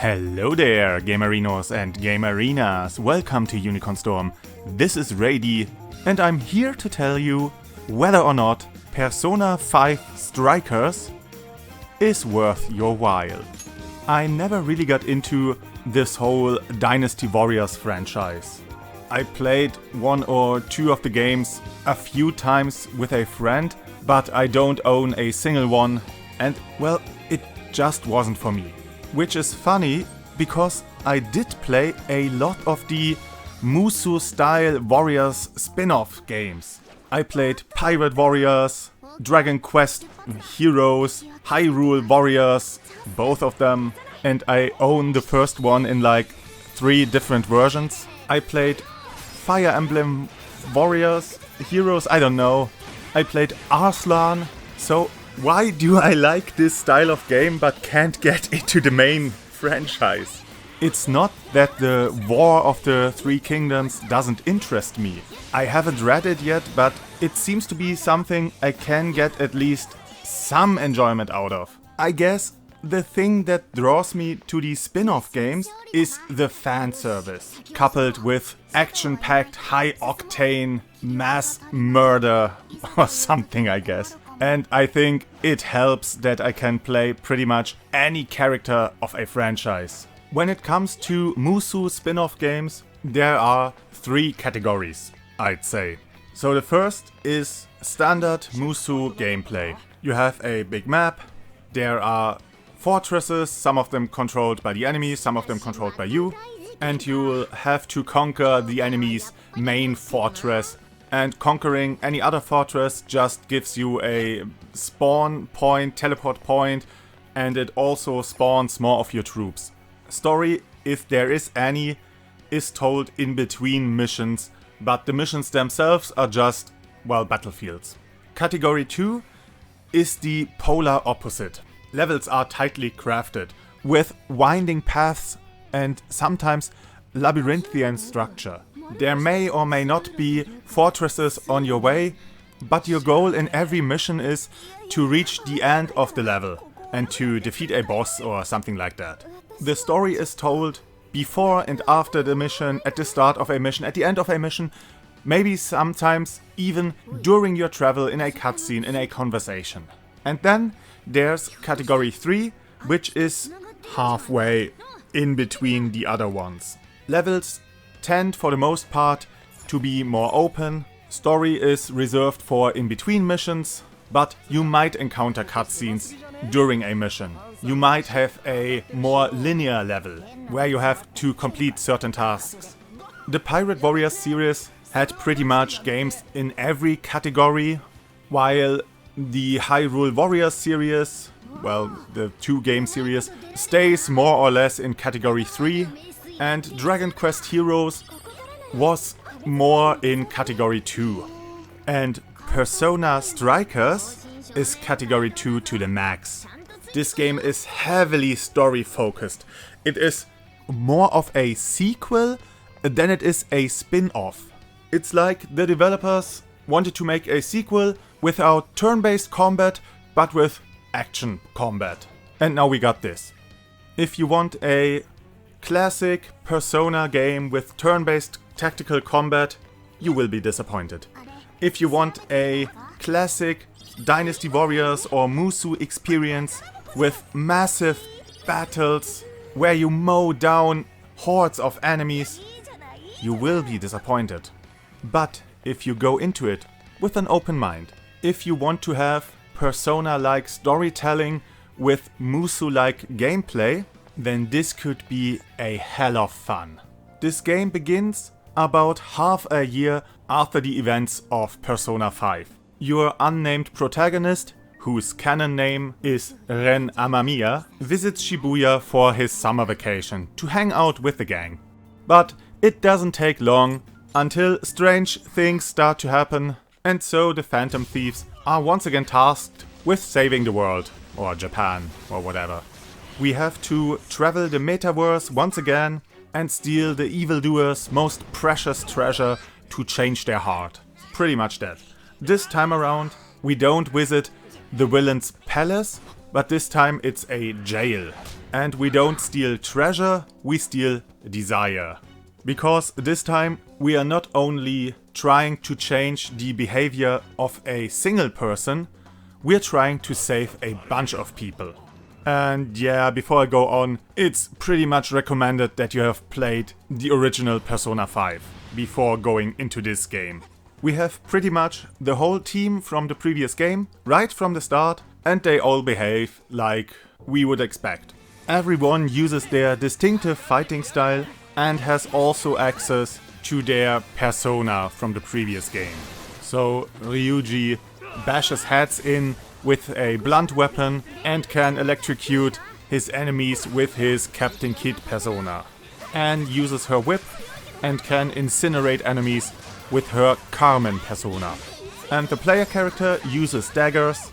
Hello there, Gamerinos and Gamerinas. Welcome to UnicornStorm. This is Rady, and I'm here to tell you whether or not Persona 5 Strikers is worth your while. I never really got into this whole Dynasty Warriors franchise. I played one or two of the games a few times with a friend, but I don't own a single one, and well, it just wasn't for me. Which is funny, because I did play a lot of the Musou style Warriors spin-off games. I played Pirate Warriors, Dragon Quest Heroes, Hyrule Warriors, both of them, and I own the first one in like 3 different versions. I played Fire Emblem Warriors, Heroes, I don't know. I played Arslan, so why do I like this style of game but can't get into the main franchise? It's not that the War of the Three Kingdoms doesn't interest me. I haven't read it yet, but it seems to be something I can get at least some enjoyment out of. I guess the thing that draws me to these spin-off games is the fan service, coupled with action-packed, high-octane mass murder or something, I guess. And I think it helps that I can play pretty much any character of a franchise. When it comes to Musou spin-off games, there are 3 categories, I'd say. So the first is standard Musou gameplay. You have a big map, there are fortresses, some of them controlled by the enemy, some of them controlled by you, and you'll have to conquer the enemy's main fortress. And conquering any other fortress just gives you a spawn point, teleport point, and it also spawns more of your troops. Story, if there is any, is told in between missions, but the missions themselves are just, well, battlefields. Category 2 is the polar opposite. Levels are tightly crafted, with winding paths and sometimes labyrinthian structure. There may or may not be fortresses on your way, but your goal in every mission is to reach the end of the level and to defeat a boss or something like that. The story is told before and after the mission, at the start of a mission, at the end of a mission, maybe sometimes even during your travel in a cutscene, in a conversation. And then there's category 3, which is halfway in between the other ones. Levels tend for the most part to be more open. Story is reserved for in-between missions, but you might encounter cutscenes during a mission. You might have a more linear level, where you have to complete certain tasks. The Pirate Warriors series had pretty much games in every category, while the Hyrule Warriors series, well, the 2-game series, stays more or less in category 3. And Dragon Quest Heroes was more in category 2. And Persona Strikers is category 2 to the max. This game is heavily story focused. It is more of a sequel than it is a spin-off. It's like the developers wanted to make a sequel without turn-based combat, but with action combat. And now we got this. If you want a classic Persona game with turn-based tactical combat, you will be disappointed. If you want a classic Dynasty Warriors or Musou experience with massive battles where you mow down hordes of enemies, you will be disappointed. But if you go into it with an open mind, if you want to have Persona-like storytelling with Musou-like gameplay, then this could be a hell of fun. This game begins about half a year after the events of Persona 5. Your unnamed protagonist, whose canon name is Ren Amamiya, visits Shibuya for his summer vacation to hang out with the gang. But it doesn't take long until strange things start to happen, and so the Phantom Thieves are once again tasked with saving the world, or Japan, or whatever. We have to travel the metaverse once again and steal the evildoers' most precious treasure to change their heart. Pretty much that. This time around, we don't visit the villain's palace, but this time it's a jail. And we don't steal treasure, we steal desire. Because this time we are not only trying to change the behavior of a single person, we're trying to save a bunch of people. And yeah, before I go on, it's pretty much recommended that you have played the original Persona 5 before going into this game. We have pretty much the whole team from the previous game, right from the start, and they all behave like we would expect. Everyone uses their distinctive fighting style and has also access to their persona from the previous game. So Ryuji bashes heads in with a blunt weapon and can electrocute his enemies with his Captain Kid persona. Anne uses her whip and can incinerate enemies with her Carmen persona. And the player character uses daggers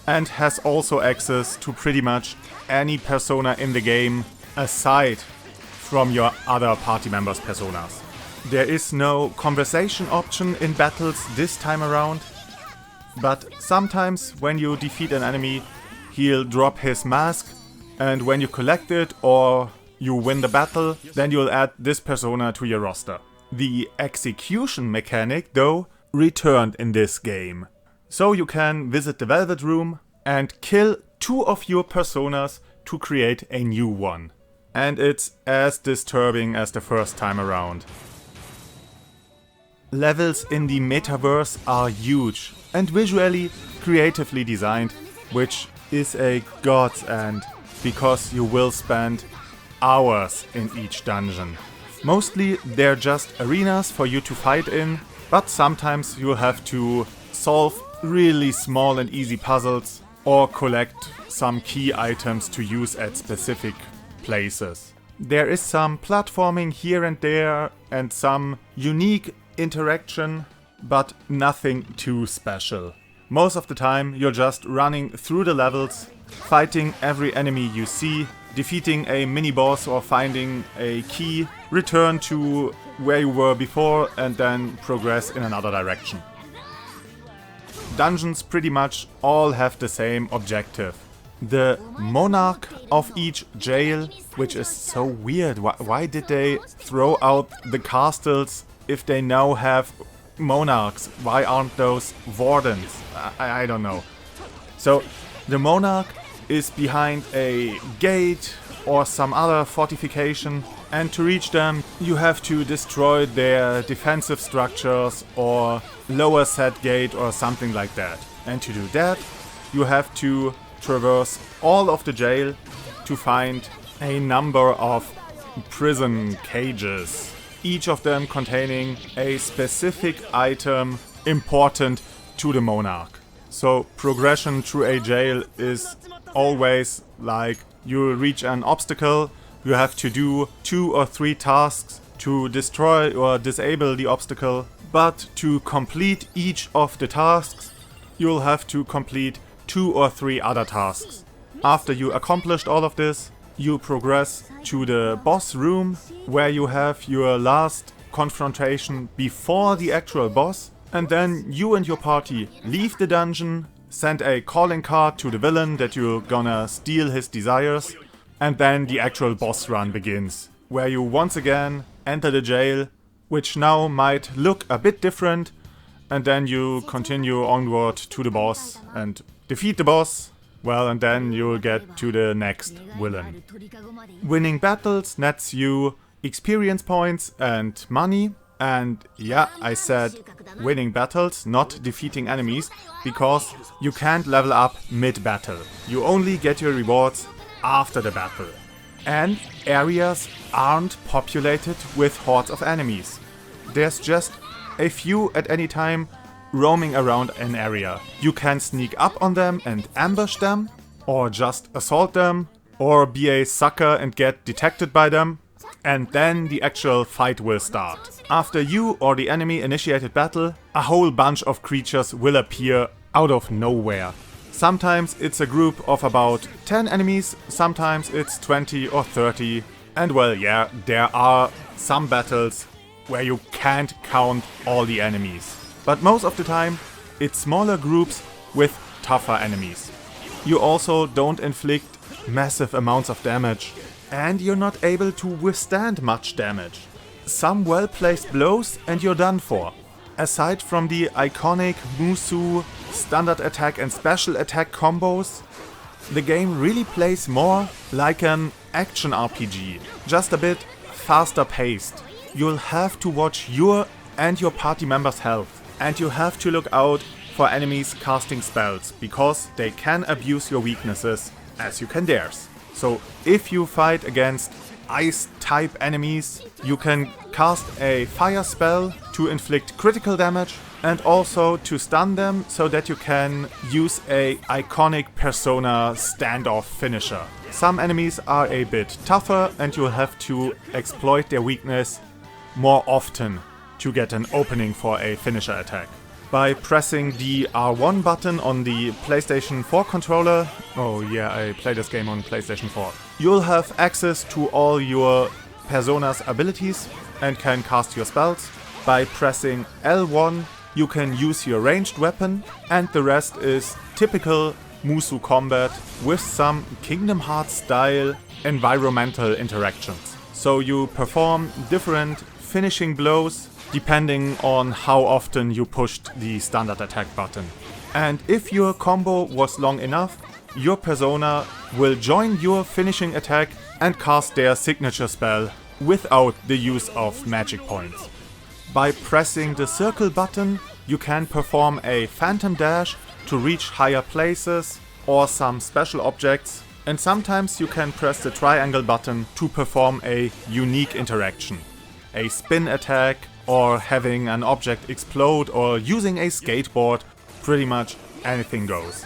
and has also access to pretty much any persona in the game aside from your other party members' personas. There is no conversation option in battles this time around, but sometimes when you defeat an enemy, he'll drop his mask, and when you collect it or you win the battle, then you'll add this persona to your roster. The execution mechanic, though, returned in this game. So you can visit the Velvet Room and kill 2 of your personas to create a new one. And it's as disturbing as the first time around. Levels in the metaverse are huge and visually creatively designed, which is a godsend because you will spend hours in each dungeon. Mostly they're just arenas for you to fight in, but sometimes you have to solve really small and easy puzzles or collect some key items to use at specific places. There is some platforming here and there and some unique interaction, but nothing too special. Most of the time you're just running through the levels, fighting every enemy you see, defeating a mini-boss or finding a key, return to where you were before and then progress in another direction. Dungeons pretty much all have the same objective. The monarch of each jail, which is so weird. Why did they throw out the castles if they now have monarchs? Why aren't those wardens? I don't know. So the monarch is behind a gate or some other fortification, and to reach them you have to destroy their defensive structures or lower set gate or something like that. And to do that you have to traverse all of the jail to find a number of prison cages, each of them containing a specific item important to the monarch. So progression through a jail is always like you reach an obstacle, you have to do 2 or 3 tasks to destroy or disable the obstacle, but to complete each of the tasks you'll have to complete 2 or 3 other tasks. After you accomplished all of this, you progress to the boss room where you have your last confrontation before the actual boss, and then you and your party leave the dungeon, send a calling card to the villain that you're gonna steal his desires, and then the actual boss run begins, where you once again enter the jail, which now might look a bit different, and then you continue onward to the boss and defeat the boss, well, and then you'll get to the next villain. Winning battles nets you experience points and money, and yeah, I said winning battles, not defeating enemies, because you can't level up mid-battle. You only get your rewards after the battle. And areas aren't populated with hordes of enemies. There's just a few at any time roaming around an area. You can sneak up on them and ambush them, or just assault them, or be a sucker and get detected by them, and then the actual fight will start. After you or the enemy initiated battle, a whole bunch of creatures will appear out of nowhere. Sometimes it's a group of about 10 enemies, sometimes it's 20 or 30, and well, yeah, there are some battles where you can't count all the enemies. But most of the time, it's smaller groups with tougher enemies. You also don't inflict massive amounts of damage, and you're not able to withstand much damage. Some well-placed blows and you're done for. Aside from the iconic Musou standard attack and special attack combos, the game really plays more like an action RPG, just a bit faster paced. You'll have to watch your and your party members' health, and you have to look out for enemies casting spells, because they can abuse your weaknesses as you can theirs. So if you fight against ice type enemies, you can cast a fire spell to inflict critical damage and also to stun them, so that you can use a iconic Persona standoff finisher. Some enemies are a bit tougher and you'll have to exploit their weakness more often to get an opening for a finisher attack. By pressing the R1 button on the PlayStation 4 controller, oh yeah, I play this game on PlayStation 4, you'll have access to all your Persona's abilities and can cast your spells. By pressing L1, you can use your ranged weapon, and the rest is typical Musou combat with some Kingdom Hearts style environmental interactions. So you perform different finishing blows depending on how often you pushed the standard attack button. And if your combo was long enough, your persona will join your finishing attack and cast their signature spell without the use of magic points. By pressing the circle button, you can perform a phantom dash to reach higher places or some special objects, and sometimes you can press the triangle button to perform a unique interaction. A spin attack, or having an object explode, or using a skateboard. Pretty much anything goes.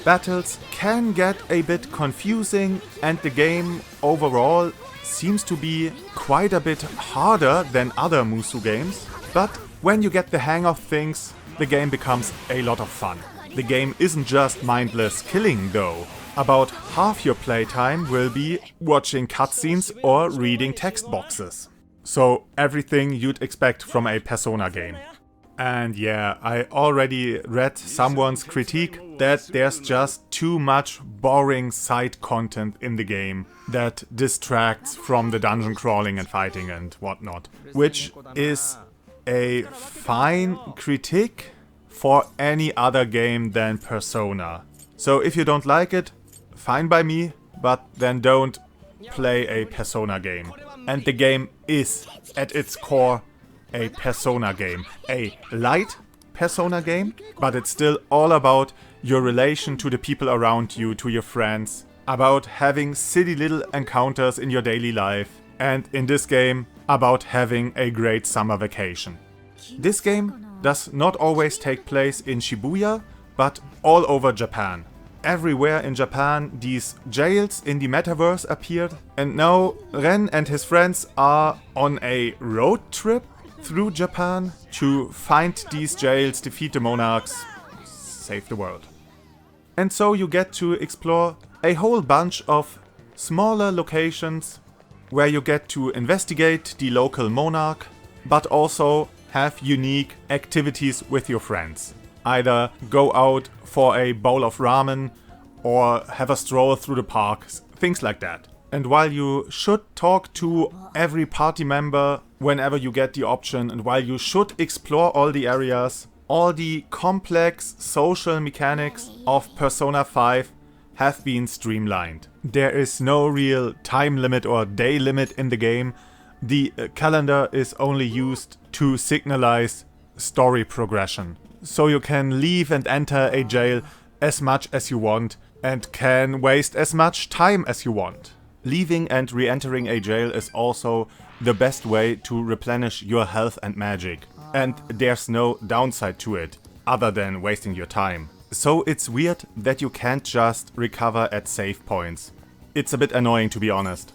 Battles can get a bit confusing, and the game overall seems to be quite a bit harder than other Musou games. But when you get the hang of things, the game becomes a lot of fun. The game isn't just mindless killing though. About half your playtime will be watching cutscenes or reading text boxes. So everything you'd expect from a Persona game. And yeah, I already read someone's critique that there's just too much boring side content in the game that distracts from the dungeon crawling and fighting and whatnot. Which is a fine critique for any other game than Persona. So if you don't like it, fine by me, but then don't play a Persona game. And the game is, at its core, a Persona game. A light Persona game, but it's still all about your relation to the people around you, to your friends, about having silly little encounters in your daily life, and in this game, about having a great summer vacation. This game does not always take place in Shibuya, but all over Japan. Everywhere in Japan, these jails in the metaverse appeared, and now Ren and his friends are on a road trip through Japan to find these jails, defeat the monarchs, save the world. And so you get to explore a whole bunch of smaller locations where you get to investigate the local monarch, but also have unique activities with your friends. Either go out for a bowl of ramen or have a stroll through the park, things like that. And while you should talk to every party member whenever you get the option, and while you should explore all the areas, all the complex social mechanics of Persona 5 have been streamlined. There is no real time limit or day limit in the game. The calendar is only used to signalize story progression. So you can leave and enter a jail as much as you want and can waste as much time as you want. Leaving and re-entering a jail is also the best way to replenish your health and magic. And there's no downside to it, other than wasting your time. So it's weird that you can't just recover at save points. It's a bit annoying, to be honest.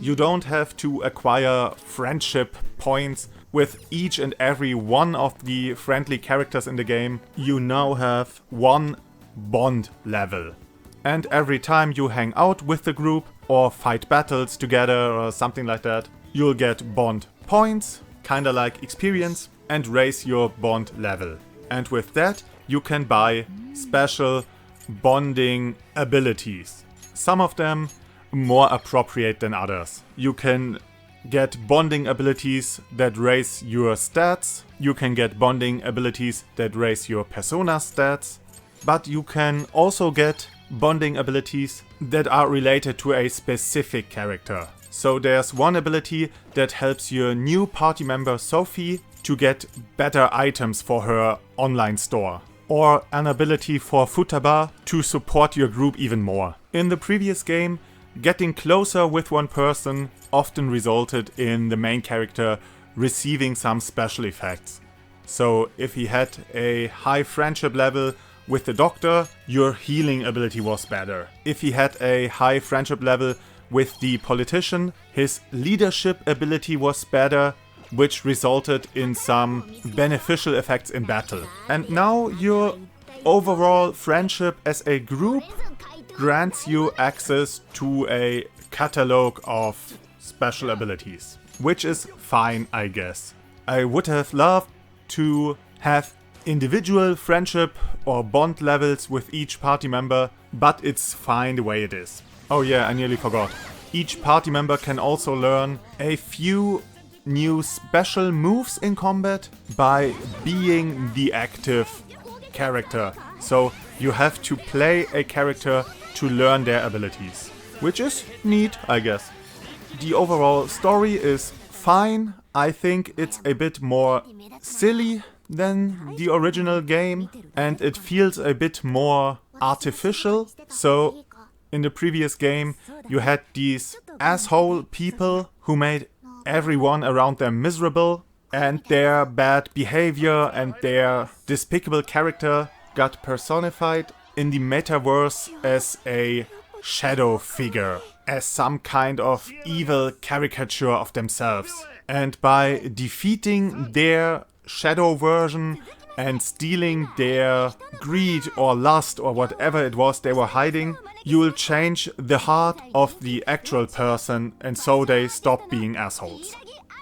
You don't have to acquire friendship points with each and every one of the friendly characters in the game. You now have one bond level. And every time you hang out with the group or fight battles together or something like that, you'll get bond points, kinda like experience, and raise your bond level. And with that, you can buy special bonding abilities. some of them more appropriate than others. You can get bonding abilities that raise your stats, you can get bonding abilities that raise your persona stats, but you can also get bonding abilities that are related to a specific character. So there's one ability that helps your new party member Sophie to get better items for her online store, or an ability for Futaba to support your group even more. In the previous game, getting closer with one person often resulted in the main character receiving some special effects. So if he had a high friendship level with the doctor, your healing ability was better. If he had a high friendship level with the politician, his leadership ability was better, which resulted in some beneficial effects in battle. And now your overall friendship as a group grants you access to a catalog of special abilities, which is fine, I guess. I would have loved to have individual friendship or bond levels with each party member, but it's fine the way it is. Oh yeah, I nearly forgot. Each party member can also learn a few new special moves in combat by being the active character. So you have to play a character to learn their abilities, which is neat, I guess. The overall story is fine. I think it's a bit more silly than the original game, and it feels a bit more artificial. So in the previous game you had these asshole people who made everyone around them miserable, and their bad behavior and their despicable character got personified in the metaverse as a shadow figure, as some kind of evil caricature of themselves. And by defeating their shadow version and stealing their greed or lust or whatever it was they were hiding, you will change the heart of the actual person, and so they stop being assholes.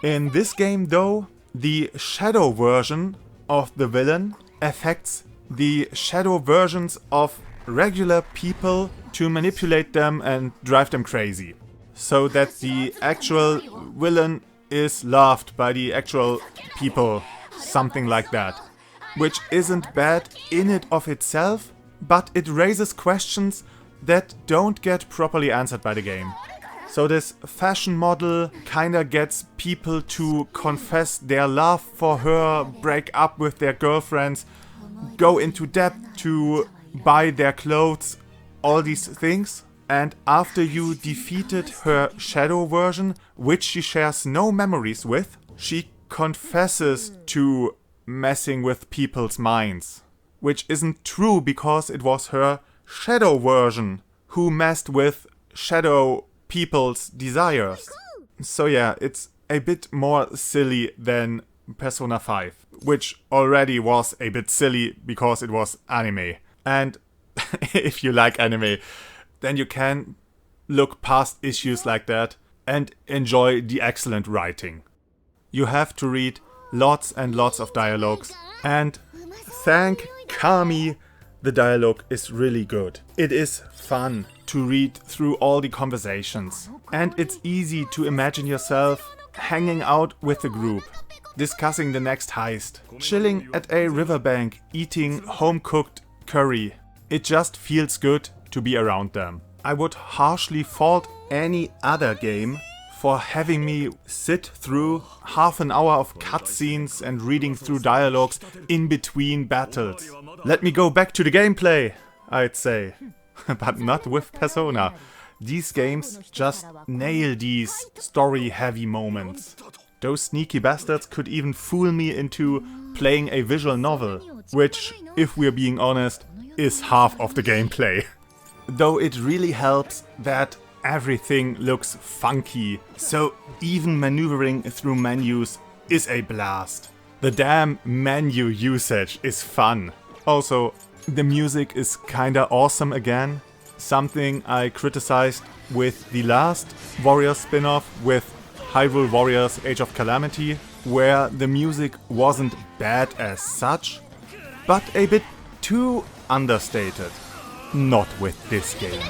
In this game though, the shadow version of the villain affects the shadow versions of regular people to manipulate them and drive them crazy. So that the actual villain is loved by the actual people, something like that. Which isn't bad in it of itself, but it raises questions that don't get properly answered by the game. So this fashion model kinda gets people to confess their love for her, break up with their girlfriends, go into debt to buy their clothes, all these things. And after you defeated her shadow version, which she shares no memories with, she confesses to messing with people's minds. Which isn't true, because it was her shadow version who messed with shadow people's desires. So yeah, it's a bit more silly than Persona 5, which already was a bit silly because it was anime. And if you like anime, then you can look past issues like that and enjoy the excellent writing. You have to read lots and lots of dialogues, and thank Kami, the dialogue is really good. It is fun to read through all the conversations, and it's easy to imagine yourself hanging out with the group, discussing the next heist, chilling at a riverbank, eating home-cooked curry. It just feels good to be around them. I would harshly fault any other game for having me sit through half an hour of cutscenes and reading through dialogues in between battles. Let me go back to the gameplay, I'd say. But not with Persona. These games just nail these story-heavy moments. Those sneaky bastards could even fool me into playing a visual novel, which, if we're being honest, is half of the gameplay. Though it really helps that everything looks funky, so even maneuvering through menus is a blast. The damn menu usage is fun. Also, the music is kinda awesome again. Something I criticized with the last Warriors spin-off with Hyrule Warriors Age of Calamity, where the music wasn't bad as such, but a bit too understated. Not with this game.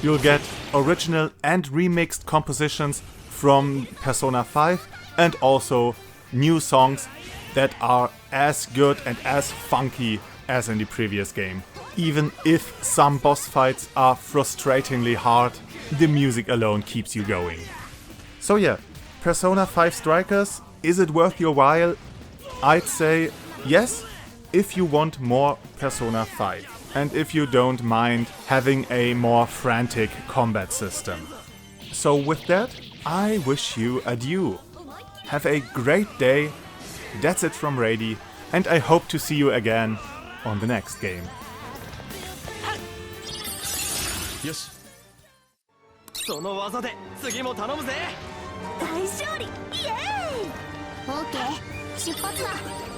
You'll get original and remixed compositions from Persona 5 and also new songs that are as good and as funky as in the previous game. Even if some boss fights are frustratingly hard, the music alone keeps you going. So yeah, Persona 5 Strikers, is it worth your while? I'd say yes, if you want more Persona 5. And if you don't mind having a more frantic combat system. So with that, I wish you adieu. Have a great day. That's it from Rady, and I hope to see you again on the next game. よしその技で次も頼むぜ。大勝利イエーイ。オーケー出発だ。